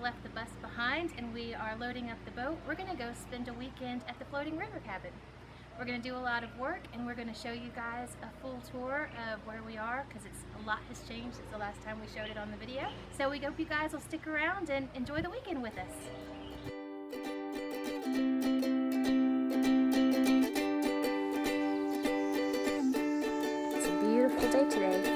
left the bus behind and we are loading up the boat. We're going to go spend a weekend at the floating river cabin. We're going to do a lot of work and we're going to show you guys a full tour of where we are because a lot has changed since the last time we showed it on the video. So we hope you guys will stick around and enjoy the weekend with us. It's a beautiful day today.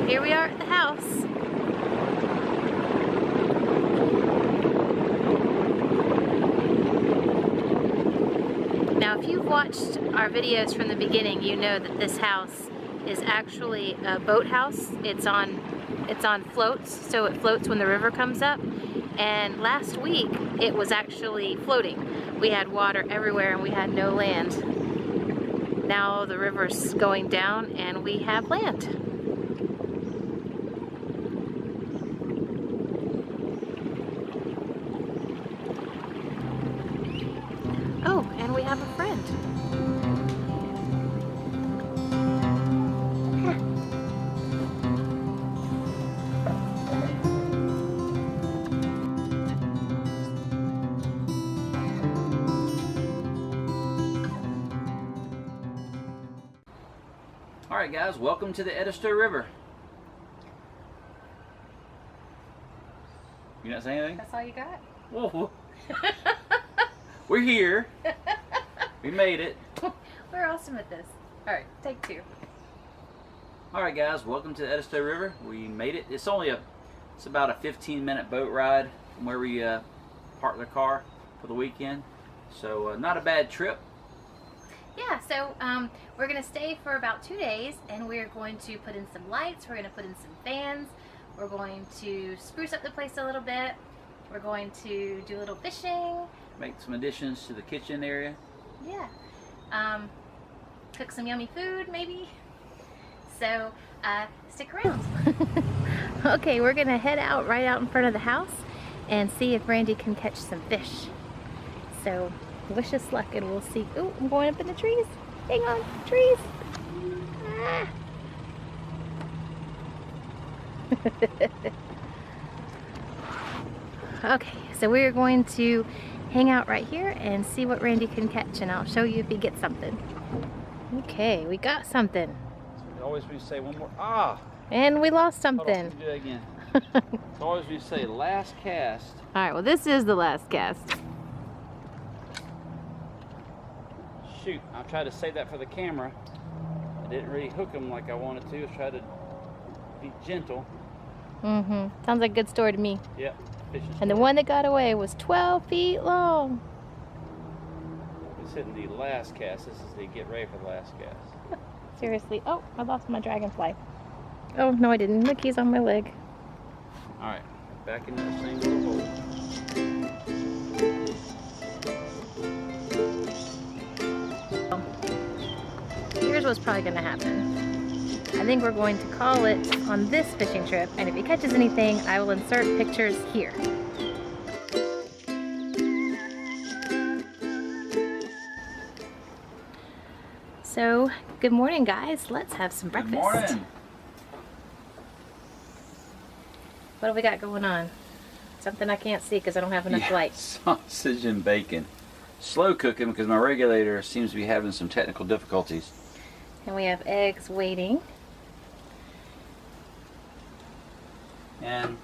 Here we are at the house. Now, if you've watched our videos from the beginning, you know that this house is actually a boathouse. It's on floats, so it floats when the river comes up. And last week, it was actually floating. We had water everywhere and we had no land. Now the river's going down and we have land. Oh, and we have a friend. Alright guys, welcome to the Edisto River. You not saying anything? That's all you got? Whoa. We're here. We made it. We're awesome at this. Alright, take two. Alright guys, welcome to the Edisto River. We made it. It's about a 15-minute boat ride from where we parked the car for the weekend. So not a bad trip. Yeah, so we're going to stay for about 2 days and we're going to put in some lights, we're going to put in some fans, we're going to spruce up the place a little bit, we're going to do a little fishing. Make some additions to the kitchen area. Yeah. Cook some yummy food maybe. So stick around. Okay, we're going to head out right out in front of the house and see if Randy can catch some fish. So wish us luck and we'll see. Oh, I'm going up in the trees. Hang on, trees. Ah. Okay, so we're going to hang out right here and see what Randy can catch, and I'll show you if he gets something. Okay, we got something. So always we say one more. Ah! And we lost something. Hold on, do that again. So always we say last cast. Alright, well this is the last cast. Shoot, I tried to save that for the camera. I didn't really hook them like I wanted to. I tried to be gentle. Sounds like a good story to me. Yep. And the one that got away was 12 feet long. It's hitting the last cast. This is the get ready for the last cast. Seriously. Oh, I lost my dragonfly. Oh, no I didn't. Look, he's on my leg. Alright, back into the same little hole. Here's what's probably going to happen. I think we're going to call it on this fishing trip, and if he catches anything, I will insert pictures here. So, good morning guys. Let's have some breakfast. Good morning. What do we got going on? Something I can't see because I don't have enough light. Sausage and bacon. Slow cooking because my regulator seems to be having some technical difficulties. And we have eggs waiting. And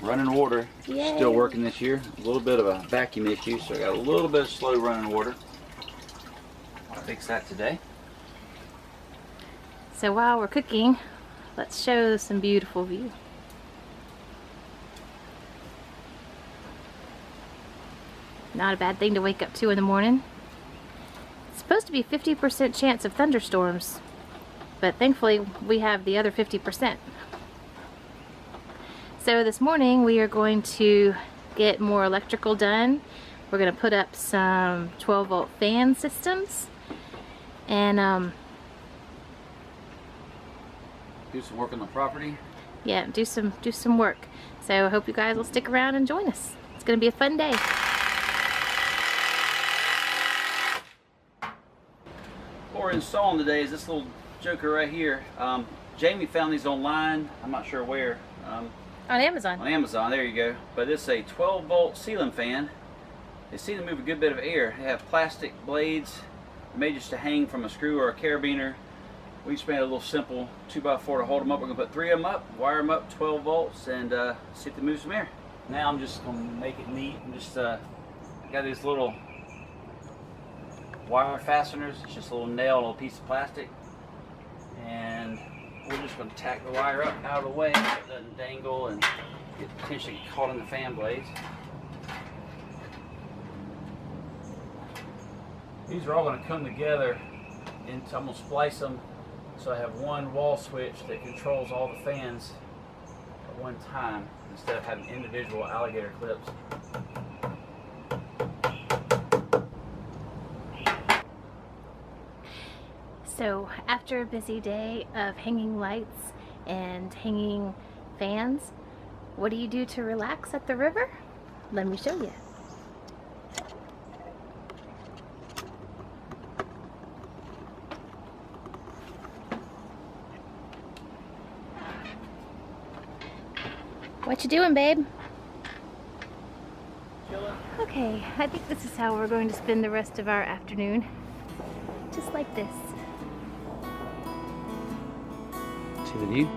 running water. Yay. Still working this year. A little bit of a vacuum issue, so I got a little bit of slow running water. I'll fix that today. So while we're cooking, let's show some beautiful view. Not a bad thing to wake up to in the morning. It's supposed to be 50% chance of thunderstorms, but thankfully we have the other 50%. So this morning we are going to get more electrical done. We're going to put up some 12-volt fan systems and do some work on the property. Yeah, do some work. So I hope you guys will stick around and join us. It's going to be a fun day. What we're installing today is this little joker right here. Jamie found these online. I'm not sure where. On Amazon. On Amazon, there you go. But it's a 12-volt ceiling fan. They seem to move a good bit of air. They have plastic blades made just to hang from a screw or a carabiner. We just made a little simple 2x4 to hold them up. We're going to put 3 of them up, wire them up 12 volts, and see if they move some air. Now I'm just going to make it neat. I'm just got these little wire fasteners. It's just a little nail, a little piece of plastic. And we're just going to tack the wire up out of the way so it doesn't dangle and potentially get caught in the fan blades. These are all going to come together, and I'm going to splice them so I have one wall switch that controls all the fans at one time instead of having individual alligator clips. So after a busy day of hanging lights and hanging fans, what do you do to relax at the river? Let me show you. What you doing, babe? Chilling. Okay, I think this is how we're going to spend the rest of our afternoon. Just like this. See the view?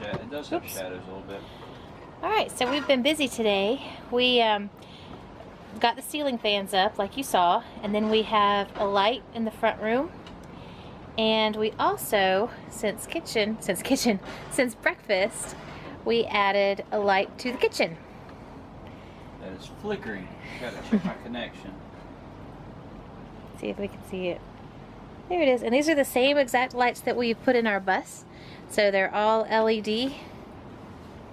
It does have shadows a little bit. Alright, so we've been busy today. We got the ceiling fans up like you saw, and then we have a light in the front room, and we also, since breakfast, we added a light to the kitchen. That is flickering. Gotta check my connection. See if we can see it. There it is. And these are the same exact lights that we put in our bus. So they're all LED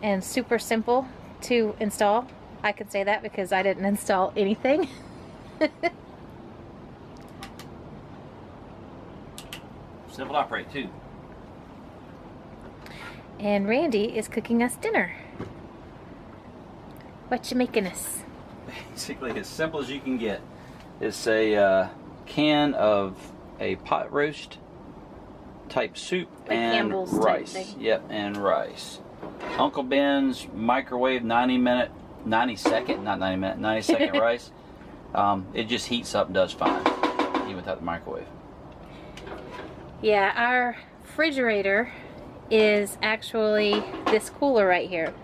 and super simple to install. I can say that because I didn't install anything. Simple to operate too. And Randy is cooking us dinner. What you making us? Basically as simple as you can get. It's a can of a pot roast type soup like and Campbell's rice. Type thing. Yep, and rice. Uncle Ben's microwave 90 second rice. It just heats up and does fine, even without the microwave. Yeah, our refrigerator is actually this cooler right here.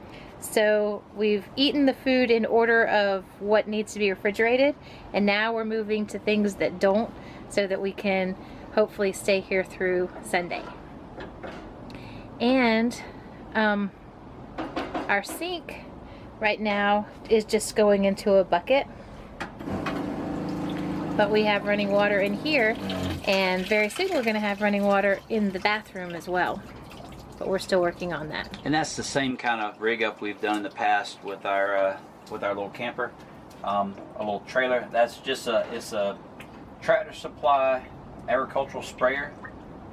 So we've eaten the food in order of what needs to be refrigerated, and now we're moving to things that don't, so that we can hopefully stay here through Sunday. And our sink right now is just going into a bucket, but we have running water in here, and very soon we're going to have running water in the bathroom as well, but we're still working on that. And that's the same kind of rig up we've done in the past with our little camper, a little trailer. That's just it's a Tractor Supply agricultural sprayer.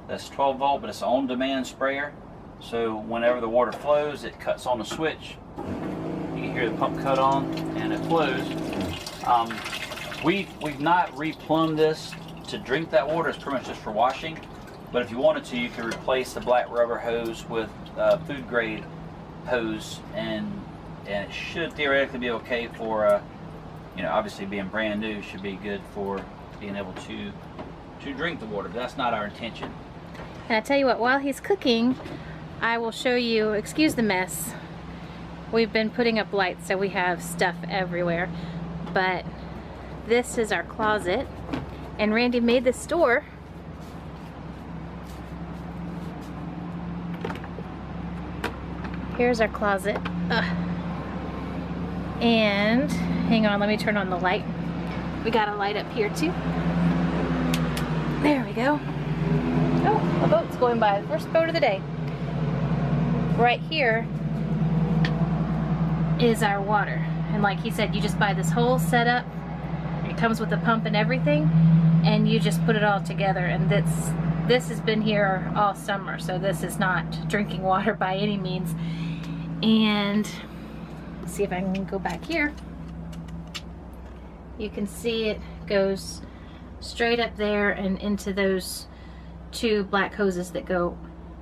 That's 12 volt, but it's an on-demand sprayer. So whenever the water flows, it cuts on the switch. You can hear the pump cut on, and it flows. We've not replumbed this to drink that water. It's pretty much just for washing. But if you wanted to, you could replace the black rubber hose with food grade hose, and it should theoretically be okay for, you know, obviously being brand new, should be good for being able to drink the water. But that's not our intention. And I tell you what, while he's cooking, I will show you, excuse the mess. We've been putting up lights, so we have stuff everywhere. But this is our closet, and Randy made this store. Here's our closet. And hang on, let me turn on the light. We got a light up here too. There we go. Oh, a boat's going by. The first boat of the day. Right here is our water. And like he said, you just buy this whole setup. It comes with a pump and everything. And you just put it all together. And this has been here all summer. So this is not drinking water by any means. And let's see if I can go back here. You can see it goes straight up there and into those two black hoses that go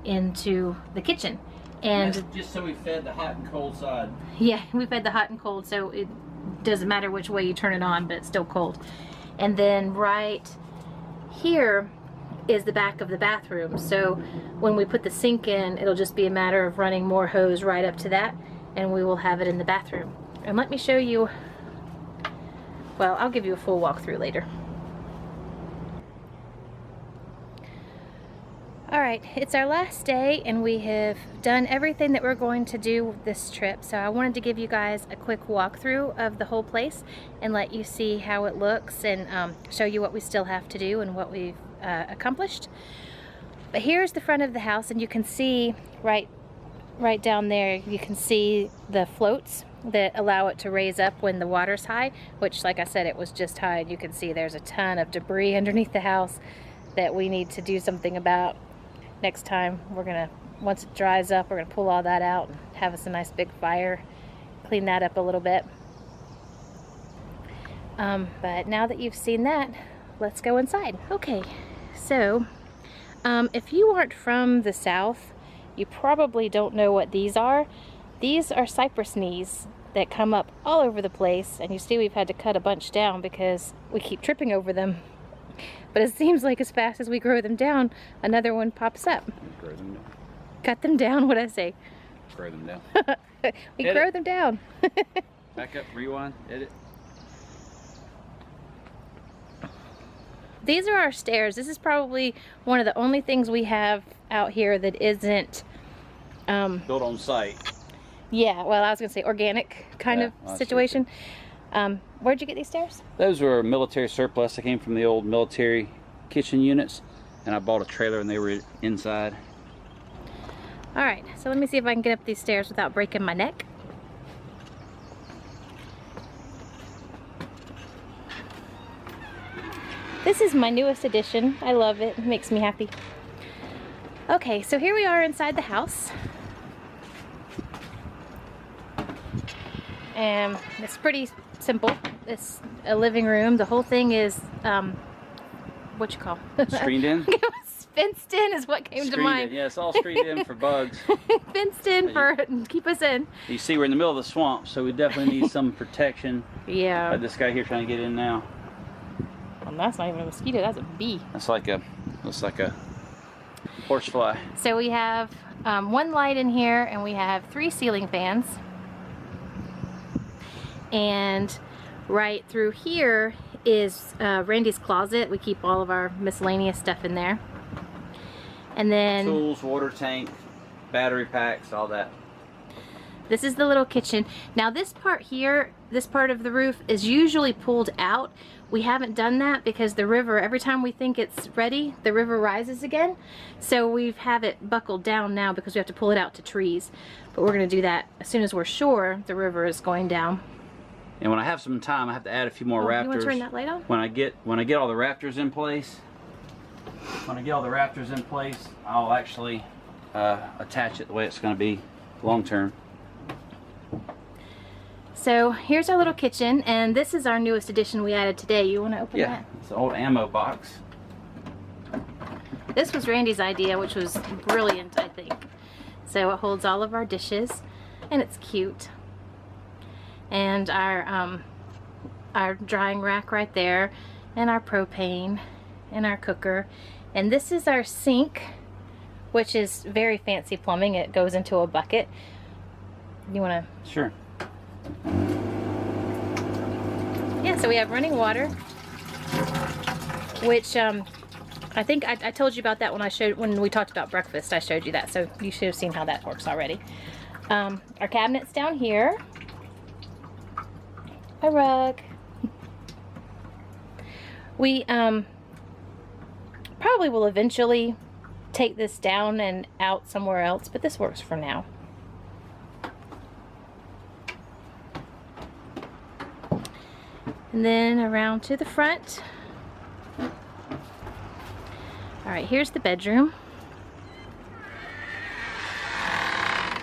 into the kitchen. And that's just so we fed the hot and cold side. Yeah, we fed the hot and cold, so it doesn't matter which way you turn it on, but it's still cold. And then right here is the back of the bathroom. So when we put the sink in, it'll just be a matter of running more hose right up to that, and we will have it in the bathroom. And let me show you, well, I'll give you a full walkthrough later. Alright, it's our last day and we have done everything that we're going to do this trip. So I wanted to give you guys a quick walkthrough of the whole place and let you see how it looks and show you what we still have to do and what we've accomplished. But here's the front of the house, and you can see right down there, you can see the floats that allow it to raise up when the water's high, which, like I said, it was just high. And you can see there's a ton of debris underneath the house that we need to do something about. Next time, we're gonna, once it dries up, we're gonna pull all that out and have us a nice big fire, clean that up a little bit. But now that you've seen that, let's go inside. Okay, so if you aren't from the South, you probably don't know what these are. These are cypress knees that come up all over the place, and you see we've had to cut a bunch down because we keep tripping over them. But it seems like as fast as we grow them down, another one pops up. Grow them down. Cut them down, what'd I say? Grow them down. We grow them down. Back up, rewind, edit. These are our stairs. This is probably one of the only things we have out here that isn't built on site. Yeah, well, I was gonna say organic kind of situation. Where'd you get these stairs? Those were military surplus that came from the old military kitchen units, and I bought a trailer and they were inside. All right, so let me see if I can get up these stairs without breaking my neck. This is my newest addition. I love it. It makes me happy. Okay, so here we are inside the house. And it's pretty simple. It's a living room. The whole thing is, what you call? Screened in? Fenced in is what came to mind. Yeah, it's all screened in for bugs. Fenced in for keep us in. You see, we're in the middle of the swamp, so we definitely need some protection. Yeah. Like this guy here trying to get in now. Well, that's not even a mosquito. That's a bee. That's like a, looks like a horsefly. So we have one light in here, and we have 3 ceiling fans. And right through here is Randy's closet. We keep all of our miscellaneous stuff in there. And then tools, water tank, battery packs, all that. This is the little kitchen. Now this part here, this part of the roof is usually pulled out. We haven't done that because the river, every time we think it's ready, the river rises again. So we have it buckled down now because we have to pull it out to trees. But we're gonna do that as soon as we're sure the river is going down. And when I have some time, I have to add a few more rafters. You want to turn that light on? When I get all the rafters in place, I'll actually attach it the way it's going to be long term. So here's our little kitchen, and this is our newest addition we added today. You want to open that? Yeah, it's an old ammo box. This was Randy's idea, which was brilliant, I think. So it holds all of our dishes, and it's cute. And our drying rack right there, and our propane, and our cooker. And this is our sink, which is very fancy plumbing. It goes into a bucket. You want to? Sure. Yeah, so we have running water, which I think I told you about that when we talked about breakfast. I showed you that, so you should have seen how that works already. Our cabinets down here, a rug. We probably will eventually take this down and out somewhere else, but this works for now. And then around to the front. Alright, here's the bedroom.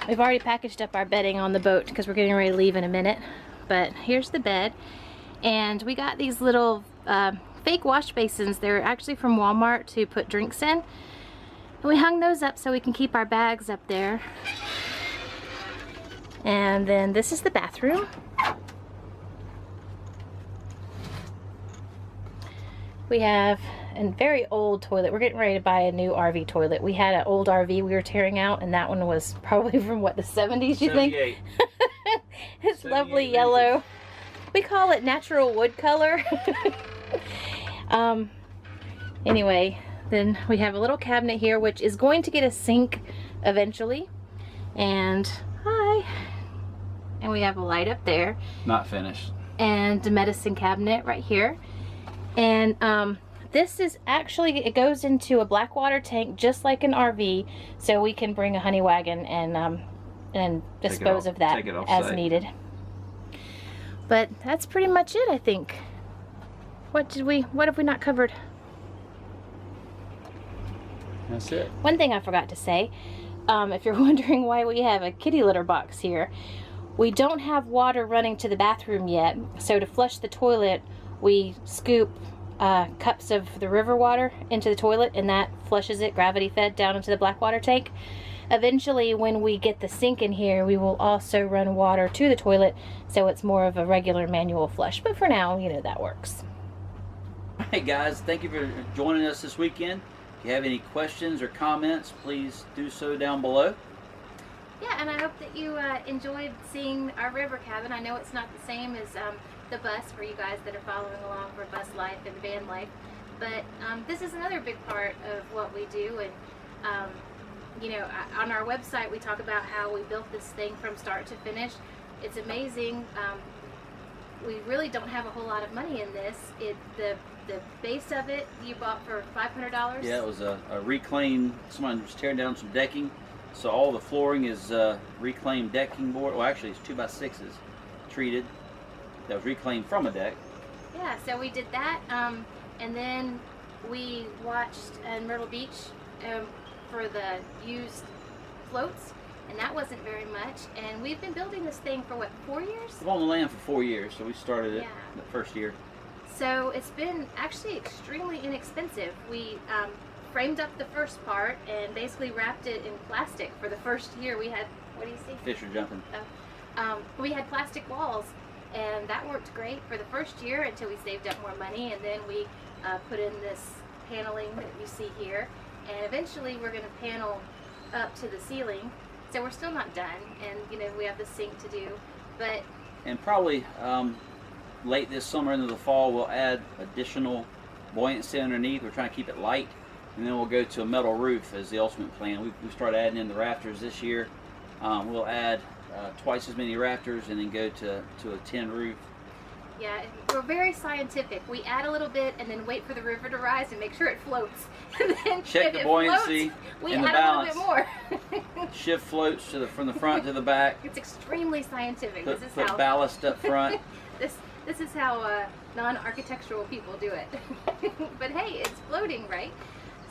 We've already packaged up our bedding on the boat because we're getting ready to leave in a minute. But here's the bed. And we got these little fake wash basins. They're actually from Walmart to put drinks in. And we hung those up so we can keep our bags up there. And then this is the bathroom. We have a very old toilet. We're getting ready to buy a new RV toilet. We had an old RV we were tearing out, and that one was probably from, what, the 70s, you think? It's lovely yellow. We call it natural wood color. Anyway, then we have a little cabinet here, which is going to get a sink eventually. And, hi. And we have a light up there. Not finished. And a medicine cabinet right here. And this is actually, it goes into a black water tank just like an RV, so we can bring a honey wagon and dispose of that as needed. But that's pretty much it, I think. What have we not covered? That's it. One thing I forgot to say, if you're wondering why we have a kitty litter box here, we don't have water running to the bathroom yet, so to flush the toilet, we scoop cups of the river water into the toilet, and that flushes it, gravity fed, down into the black water tank. Eventually, when we get the sink in here, we will also run water to the toilet, so it's more of a regular manual flush. But for now, you know, that works. Hey guys, thank you for joining us this weekend. If you have any questions or comments, please do so down below. Yeah, and I hope that you enjoyed seeing our river cabin. I know it's not the same as the bus for you guys that are following along for bus life and van life, but this is another big part of what we do. And you know, on our website we talk about how we built this thing from start to finish. It's amazing. We really don't have a whole lot of money in this. The base of it you bought for $500. Yeah, it was a reclaimed. Someone was tearing down some decking, so all the flooring is reclaimed decking board. Well, actually, it's 2x6s treated. That was reclaimed from a deck. Yeah, so we did that, and then we watched in Myrtle Beach for the used floats, and that wasn't very much. And we've been building this thing for what, 4 years? We've owned the land for 4 years, so we started it the first year. So it's been actually extremely inexpensive. We framed up the first part and basically wrapped it in plastic for the first year. We had, what do you see? Fish are jumping. We had plastic walls, and that worked great for the first year until we saved up more money, and then we put in this paneling that you see here, and eventually we're going to panel up to the ceiling. So we're still not done, and you know, we have the sink to do, but and probably late this summer into the fall we'll add additional buoyancy underneath. We're trying to keep it light, and then we'll go to a metal roof as the ultimate plan. We started adding in the rafters this year. We'll add twice as many rafters and then go to a tin roof. Yeah, we're very scientific. We add a little bit and then wait for the river to rise and make sure it floats. And then check the buoyancy floats, we and add the balance. a little bit more. Shift floats from the front to the back. It's extremely scientific. Put how ballast up front. This is how non-architectural people do it. But hey, it's floating, right?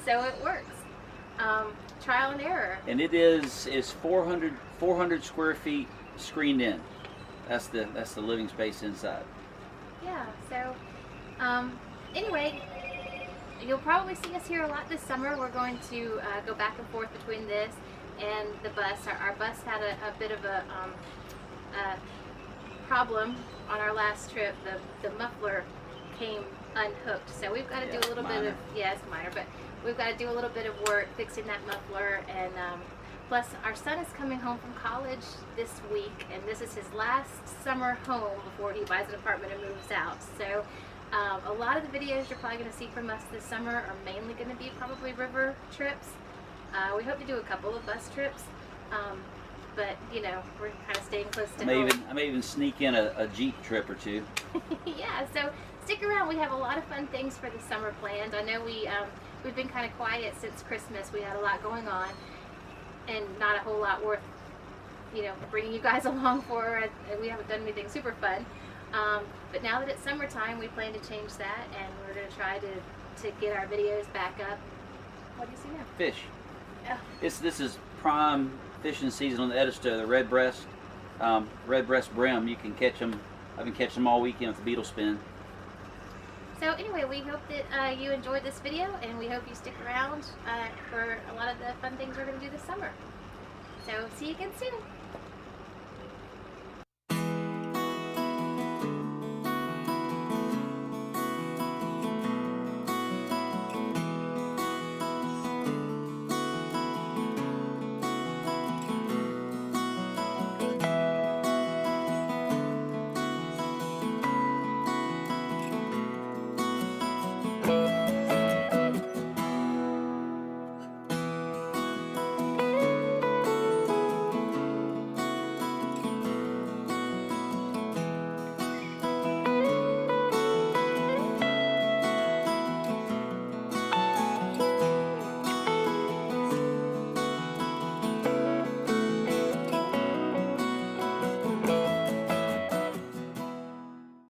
So it works. trial and error. And it is 400 square feet screened in. That's the living space inside. Yeah. So anyway, you'll probably see us here a lot this summer. We're going to go back and forth between this and the bus. Our bus had a bit of a problem on our last trip. The muffler came unhooked, so we've got to do a little bit of, it's minor, but we've got to do a little bit of work fixing that muffler. And plus our son is coming home from college this week, and this is his last summer home before he buys an apartment and moves out. So a lot of the videos you're probably going to see from us this summer are mainly going to be probably river trips. We hope to do a couple of bus trips, but you know, we're kind of staying close to home. I may even sneak in a Jeep trip or two. Yeah, so stick around. We have a lot of fun things for the summer planned. I know we've been kind of quiet since Christmas. We had a lot going on, and not a whole lot worth, you know, bringing you guys along for. We haven't done anything super fun. But now that it's summertime, we plan to change that, and we're going to try to get our videos back up. What do you see now? Fish. Oh. This is prime fishing season on the Edisto, the red breast brim. You can catch them. I've been catching them all weekend with the beetle spin. So anyway, we hope that you enjoyed this video, and we hope you stick around for a lot of the fun things we're going to do this summer. So see you again soon.